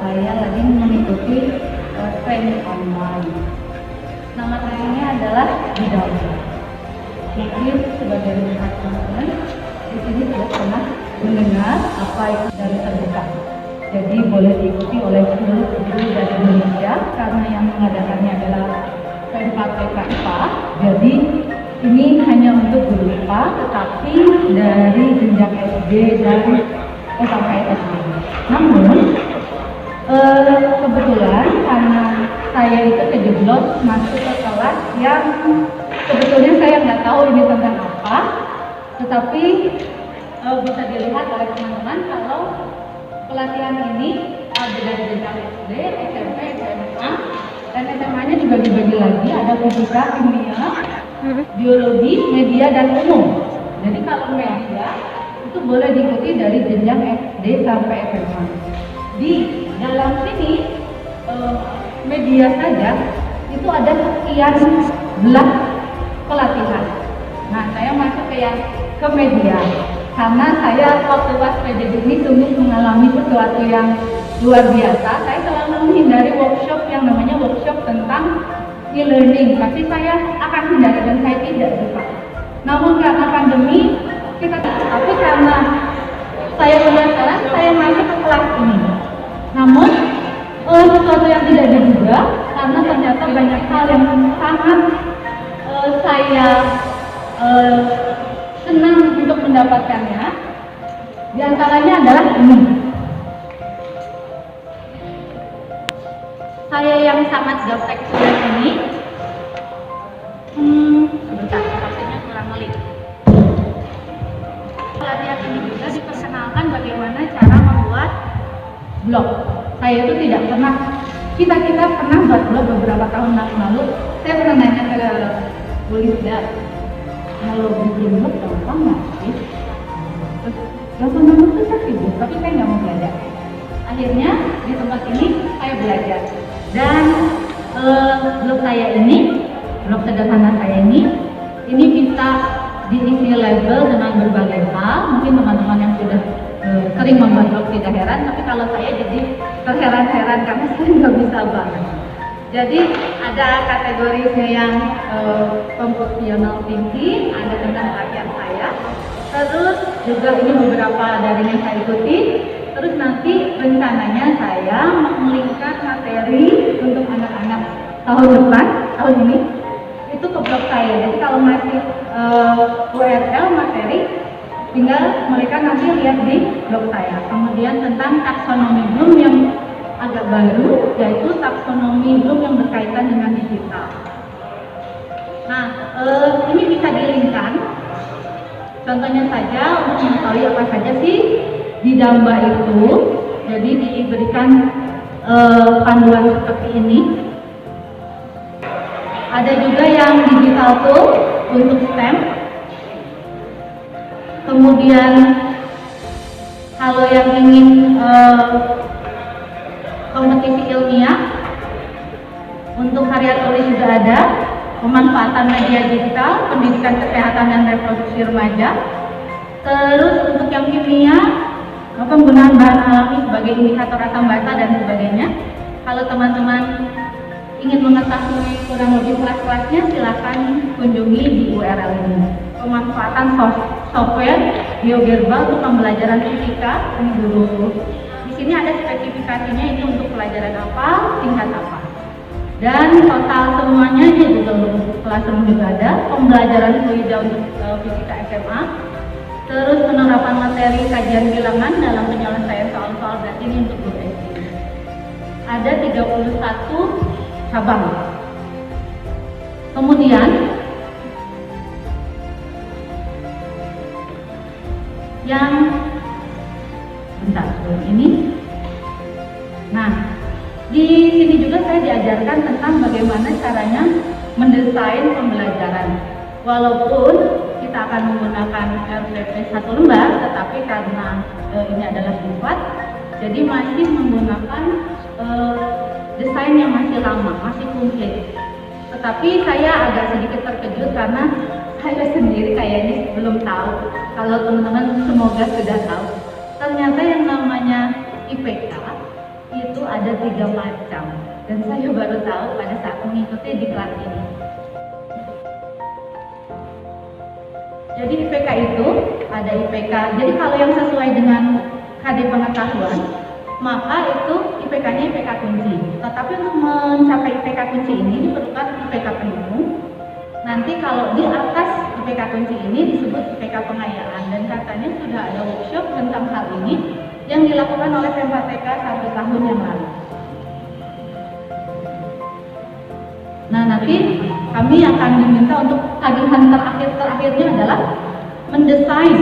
saya lagi mengikuti training online. Nama trainingnya adalah Bidauba. Mungkin sebagian besar teman-teman di sini sudah pernah mendengar apa itu dari terbuka. Jadi boleh diikuti oleh seluruh guru dari Indonesia karena yang mengadakannya adalah PMK. Jadi ini hanya untuk guru IPA, tetapi dari jenjang SD dan sampai SD. Namun kebetulan karena saya itu kejeblos masuk ke kelas yang sebetulnya saya nggak tahu ini tentang apa, tetapi bisa dilihat oleh teman-teman kalau pelatihan ini ada dari jenjang SD, SMP, SMA, dan SMA-nya juga dibagi lagi, ada fisika, kimia, biologi, media, dan umum. Jadi kalau media itu boleh diikuti dari jenjang SD sampai SMA. Di dalam sini media saja itu ada sekian belas pelatihan. Nah, saya masuk ke media karena saya waktu pas PJJ ini sungguh mengalami sesuatu yang luar biasa. Saya selalu menghindari workshop yang namanya workshop tentang e-learning, tapi saya akan hindari dan saya tidak suka. Namun karena pandemi tapi karena saya penasaran, saya masuk ke kelas ini. Namun sesuatu yang tidak diduga karena ternyata banyak hal yang sangat saya senang untuk mendapatkannya. Di antaranya adalah ini. Saya yang sangat gaptek sudah ini. Sebentar, HP-nya kurang ngelik. Pelatihan ini juga diperkenalkan bagaimana cara membuat blog. Saya itu tidak pernah, kita pernah buat blog beberapa tahun lalu. Saya pernah nanya ke Bu Lisda, kalau bikin blog gampang nggak sih? Gampang susah sih Bu, tapi saya nggak mau belajar. Akhirnya di tempat ini saya belajar. Dan blog saya ini, blog sederhana saya ini bisa diisi label dengan berbagai hal. Mungkin teman-teman yang sudah sering membuat blog tidak heran, tapi kalau saya jadi terheran-heran karena saya nggak bisa banget. Jadi ada kategorinya yang computational thinking, ada tentang pelatihan saya. Terus juga ini beberapa dari yang saya ikuti. Terus nanti rencananya saya mengelingkan materi untuk anak-anak tahun depan, tahun ini itu ke blog saya. Jadi kalau masih URL materi, tinggal mereka nanti lihat di blog saya. Kemudian tentang taksonomi Bloom yang agak baru, yaitu taksonomi Bloom yang berkaitan dengan digital. Nah, ini bisa dilingkan. Contohnya saja untuk mengetahui apa saja sih Bidauba itu. Jadi diberikan panduan seperti ini. Ada juga yang digital tool untuk STEM. Kemudian kalau yang ingin kompetisi ilmiah, untuk karya tulis juga ada. Pemanfaatan media digital, pendidikan kesehatan dan reproduksi remaja. Terus untuk yang kimia, penggunaan bahan alami sebagai indikator asam basa dan sebagainya. Kalau teman-teman ingin mengetahui kurang lebih kelas-kelasnya, silakan kunjungi di URL ini. Pemanfaatan software GeoGebra untuk pembelajaran fisika ini dulu. Di sini ada spesifikasinya, ini untuk pelajaran apa, tingkat apa. Dan total semuanya ini Google Classroom juga ada. Pembelajaran fluida untuk fisika SMA. Terus penerapan materi kajian bilangan dalam penyelesaian soal-soal berat ini untuk guru SD. Ada 31 cabang. Kemudian yang ini. Nah, di sini juga saya diajarkan tentang bagaimana caranya mendesain pembelajaran. Walaupun kita akan menggunakan RPP 1 lembar, tetapi karena ini adalah privat, jadi masih menggunakan desain yang masih lama, masih komplit. Tetapi saya agak sedikit terkejut karena saya sendiri kayaknya belum tahu. Kalau teman-teman semoga sudah tahu. Ternyata yang namanya IPK itu ada 3 macam. Dan saya baru tahu pada saat mengikuti di kelas ini. Jadi IPK itu ada IPK. Jadi kalau yang sesuai dengan KD pengetahuan, maka itu IPK-nya IPK kunci. Tetapi untuk mencapai IPK kunci ini diperlukan IPK penuh. Nanti kalau di atas IPK kunci ini disebut IPK pengayaan, dan katanya sudah ada workshop tentang hal ini yang dilakukan oleh Pemba TK 1 tahun yang lalu. Nah, nanti kami akan diminta untuk tagihan terakhirnya adalah mendesain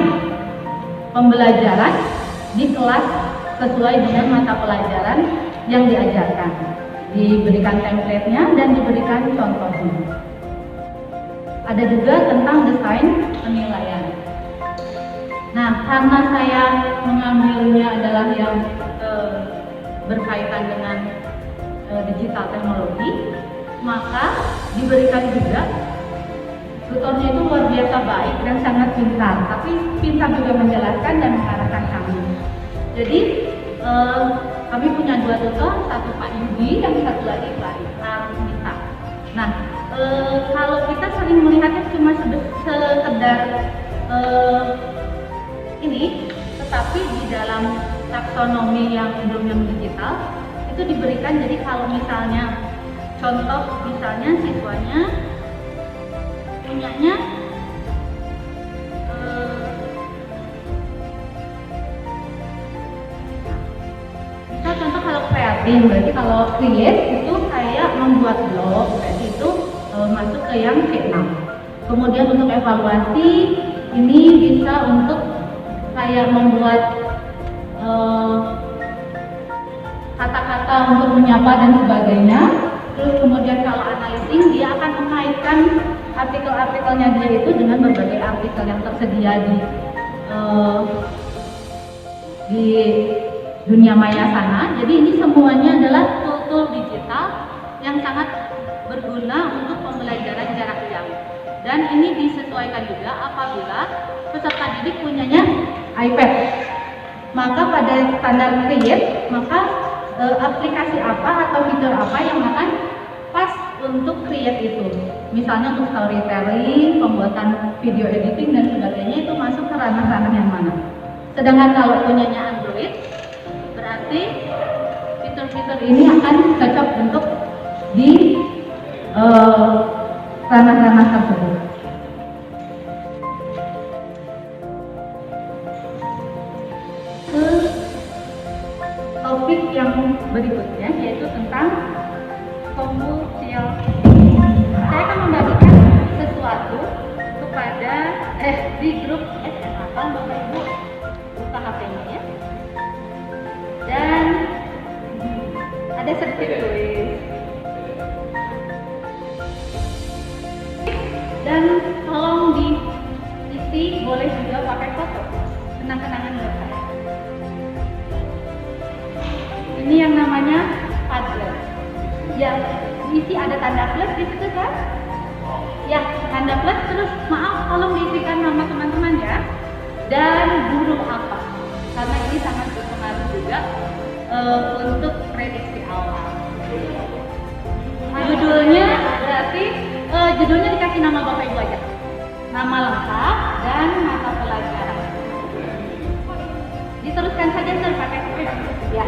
pembelajaran di kelas sesuai dengan mata pelajaran yang diajarkan. Diberikan template-nya dan diberikan contohnya. Ada juga tentang desain penilaian. Nah, karena saya mengambilnya adalah yang berkaitan dengan digital teknologi, maka diberikan juga tutornya itu luar biasa baik dan sangat pintar, tapi pintar juga menjelaskan dan mengarahkan kami. Jadi kami punya 2 tutor, satu Pak Yudi dan satu lagi Pak Armita. Nah, kalau kita sering melihatnya cuma sekedar ini, tetapi di dalam taksonomi yang belum digital itu diberikan. Jadi kalau misalnya contoh, misalnya siswanya punyanya misal contoh kalau kreatif, berarti kalau create itu kayak membuat blog, berarti itu masuk ke yang C6. Kemudian untuk evaluasi ini bisa untuk kayak membuat kata-kata untuk menyapa dan sebagainya. Terus kemudian kalau analising, dia akan mengaitkan artikel-artikelnya dia itu dengan berbagai artikel yang tersedia di dunia maya sana. Jadi ini semuanya adalah tool-tool digital yang sangat berguna untuk pembelajaran jarak jauh. Dan ini disesuaikan juga apabila peserta didik punyanya iPad. Maka pada standar create, maka aplikasi apa atau fitur apa yang akan pas untuk create itu. Misalnya untuk storytelling, pembuatan video editing dan sebagainya, itu masuk ke ranah-ranah yang mana. Sedangkan kalau punyanya Android, berarti fitur-fitur ini akan cocok untuk di ranah-ranah tersebut. Ke topik yang berikutnya, yaitu tentang komputer. Saya akan membagikan sesuatu kepada di grup SMA. Kalau Bapak Ibu buka HP-nya ya. Dan ada sedikit tulis. Dan tolong diisi, boleh juga pakai foto kenang-kenangan buat saya. Ini yang namanya Padlet. Ya, diisi ada tanda plus di situ kan? Ya, tanda plus. Terus maaf, tolong diisikan nama teman-teman ya. Dan guru apa? Karena ini sangat berpengaruh juga untuk prediksi awal. Judulnya berarti judulnya dikasih nama Bapak Ibu aja. Nama lengkap dan mata pelajaran. Diteruskan saja pakai ya.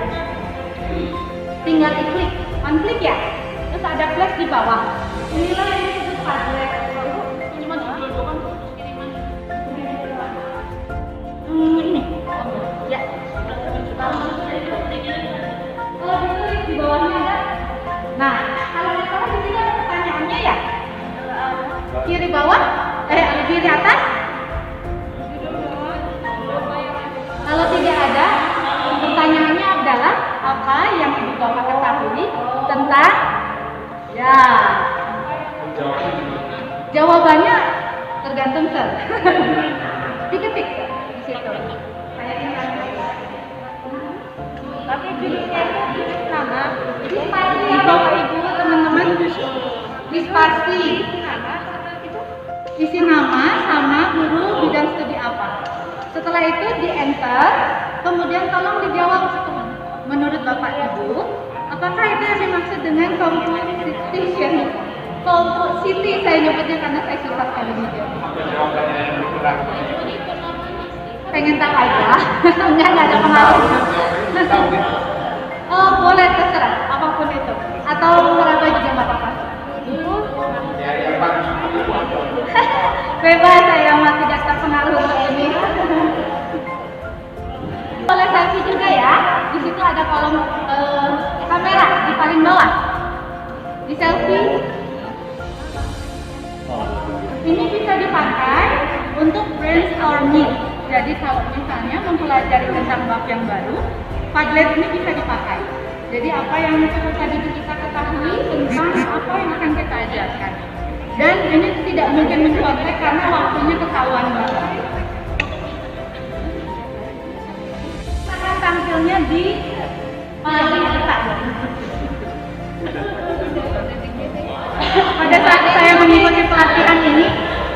Tinggal diklik, on klik ya. Terus ada flash di bawah. Inilah yang disebut Padlet. Ini mana judul doang kiriman. Ini. Ya. Kalau diklik di bawahnya ada. Nah, kalau di bawah di sini ada pertanyaannya ya. Kiri bawah, kiri atas. Kalau tidak ada, pertanyaannya adalah apa yang Ibu Bapak ketahui tentang ya. Jawabannya tergantung sir. Diketik di situ. Kayak ini kan. Tapi judulnya itu nama. Dispasi ya Bapak Ibu teman-teman. Dispasi. Isi nama sama guru bidang studi apa. Setelah itu di enter, kemudian tolong dijawab menurut Bapak Ibu Apakah itu yang dimaksud dengan composition? Compositi saya nyebutnya karena saya suka sekali video. Pengen tahu aja? Enggak ada pengaruh. Oh, boleh terserah, apapun itu. Atau meraba juga nggak apa-apa. Bebas, saya mah tidak terpengaruh ini. Boleh selfie juga ya. Di situ ada kolom kamera di paling bawah. Di selfie. Ini bisa dipakai untuk brainstorming. Jadi kalau misalnya mempelajari tentang bab yang baru, Padlet ini bisa dipakai. Jadi apa yang tadi kita ketahui tentang apa yang akan kita ajarkan. Dan ini tidak mungkin mencontek karena waktunya ketahuan banget. Akan tampilnya di paling atas. Pada saat saya mengikuti pelatihan ini,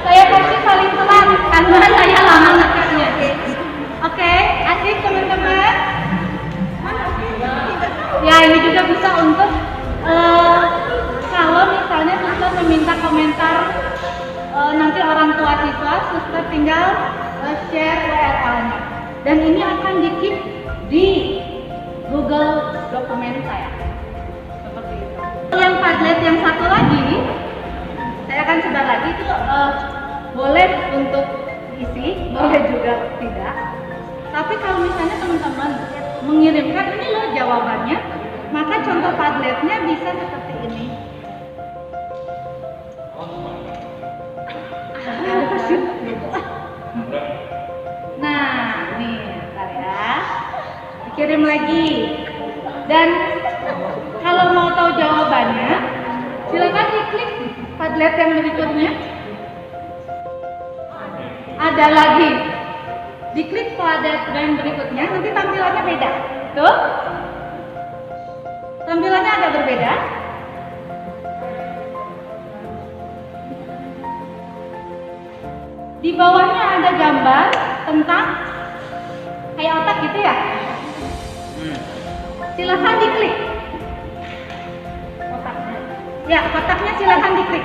saya kasih paling pelan karena saya lama ngetiknya. Oke, asik teman-teman. Ya, ini juga bisa untuk kalau misalnya siswa meminta komentar nanti orang tua siswa, siswa tinggal share URL-nya. Dan ini akan di-keep di Google dokumen saya. Seperti itu. Yang Padlet yang satu lagi, saya akan sebar lagi itu boleh untuk diisi, boleh juga tidak. Tapi kalau misalnya teman-teman mengirimkan ini loh jawabannya, maka contoh Padletnya bisa seperti ini. Nah, nih, bentar ya. Dikirim lagi. Dan kalau mau tahu jawabannya, silakan diklik Padlet yang berikutnya. Ada lagi. Diklik Padlet yang berikutnya, nanti tampilannya beda. Tuh. Tampilannya agak berbeda. Di bawahnya ada gambar tentang kayak otak gitu ya. Silahkan diklik. Kotaknya. Ya, kotaknya silahkan diklik.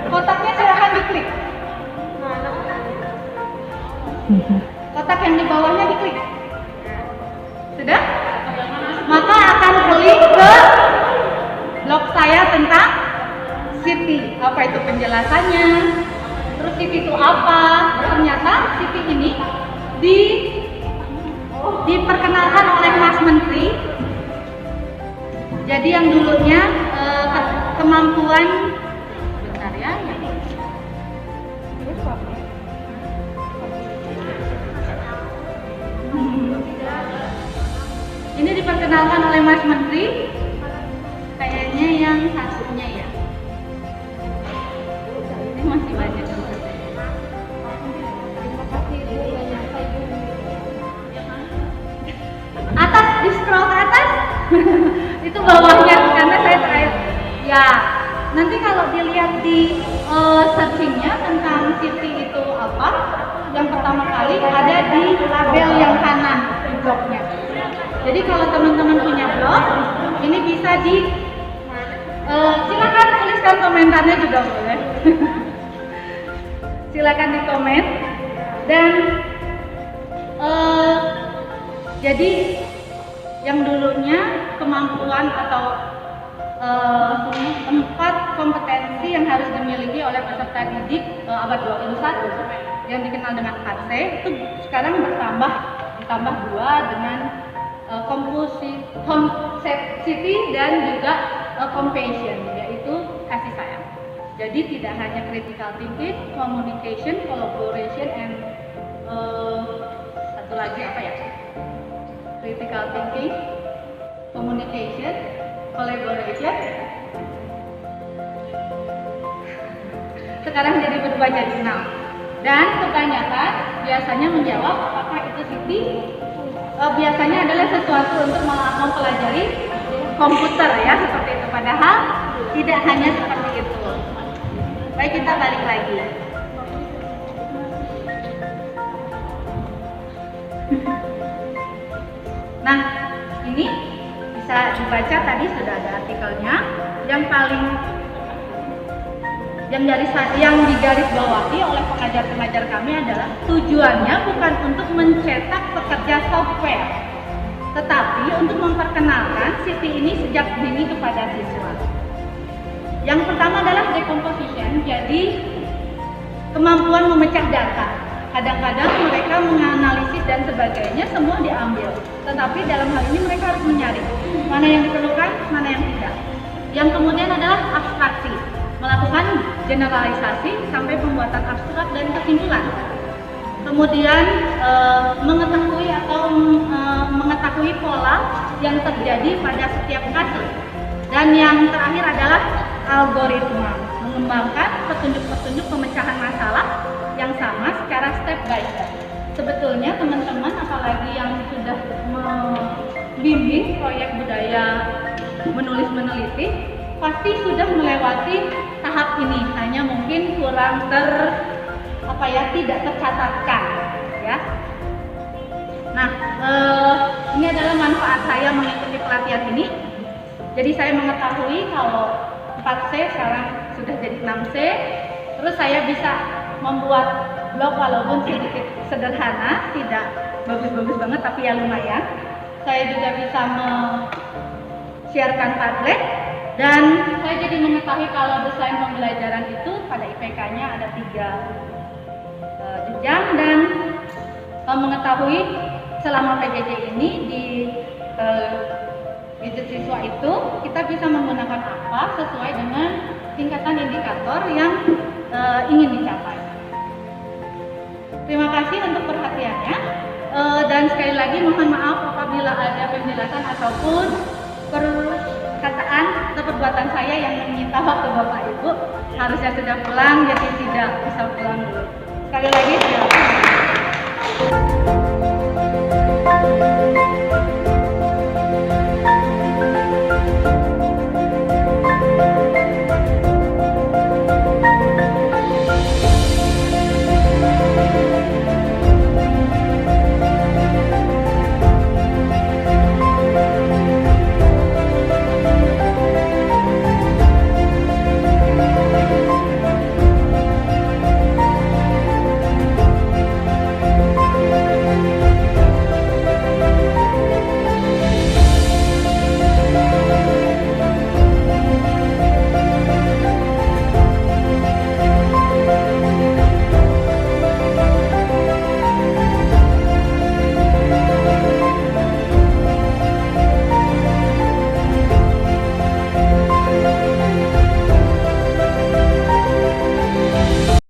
Kotaknya silahkan diklik. Kotak yang di bawahnya diklik. Sudah? Maka akan klik ke blog saya tentang City. Apa itu penjelasannya? Terus City itu apa? Ternyata City ini diperkenalkan oleh Mas Menteri. Jadi yang dulunya kemampuan, bentar ya. Ini diperkenalkan oleh Mas Menteri. Kayaknya yang satunya ya. Ini masih banyak. Atas, di scroll ke atas. Itu bawahnya karena saya terakhir. Ya, nanti kalau dilihat di searchingnya tentang City itu apa, yang pertama kali ada di label yang kanan di blognya. Jadi kalau teman-teman punya blog, ini bisa silakan tuliskan komentarnya juga boleh. Silakan di komen. Dan jadi yang dulunya kemampuan atau 4 kompetensi yang harus dimiliki oleh peserta didik abad 21 yang dikenal dengan KC itu sekarang ditambah 2 dengan complicity dan juga compassion, yaitu kasih sayang. Jadi tidak hanya critical thinking, communication, collaboration, and satu lagi apa ya? Critical thinking, communication, collaboration. Sekarang jadi berubah jadi 6. Dan kebanyakan biasanya menjawab apakah itu City biasanya adalah sesuatu untuk mempelajari komputer ya, seperti itu. Padahal tidak hanya seperti itu. Baik, kita balik lagi. Nah, ini bisa bisa dibaca, tadi sudah ada artikelnya. Yang digaris bawahi oleh pengajar-pengajar kami adalah tujuannya bukan untuk mencetak pekerja software, tetapi untuk memperkenalkan CV ini sejak dini kepada siswa. Yang pertama adalah decomposition, jadi kemampuan memecah data. Kadang-kadang mereka menganalisis dan sebagainya semua diambil, tetapi dalam hal ini mereka harus menyaring mana yang diperlukan, mana yang tidak. Yang kemudian adalah abstraksi, melakukan generalisasi sampai pembuatan abstrak dan kesimpulan. Kemudian mengetahui pola yang terjadi pada setiap kasus. Dan yang terakhir adalah algoritma, mengembangkan petunjuk-petunjuk pemecahan masalah yang sama secara step by step. Sebetulnya teman-teman, apalagi yang sudah membimbing proyek budaya menulis meneliti, pasti sudah melewati tahap ini, hanya mungkin kurang tidak tercatatkan, ya. Nah, ini adalah manfaat saya mengikuti pelatihan ini. Jadi saya mengetahui kalau 4C sekarang sudah jadi 6C. Terus saya bisa membuat blog walaupun sedikit sederhana, tidak bagus-bagus banget tapi ya lumayan. Saya juga bisa men-sharekan Padlet. Dan saya jadi mengetahui kalau desain pembelajaran itu pada IPK-nya ada 3 jenjang, dan mengetahui selama PJJ ini di gadget siswa itu kita bisa menggunakan apa sesuai dengan tingkatan indikator yang ingin dicapai. Terima kasih untuk perhatiannya, dan sekali lagi mohon maaf apabila ada penjelasan ataupun perkataan atau perbuatan saya yang menyita waktu Bapak Ibu. Harusnya sudah pulang, jadi tidak bisa pulang dulu. Sekali lagi terima kasih.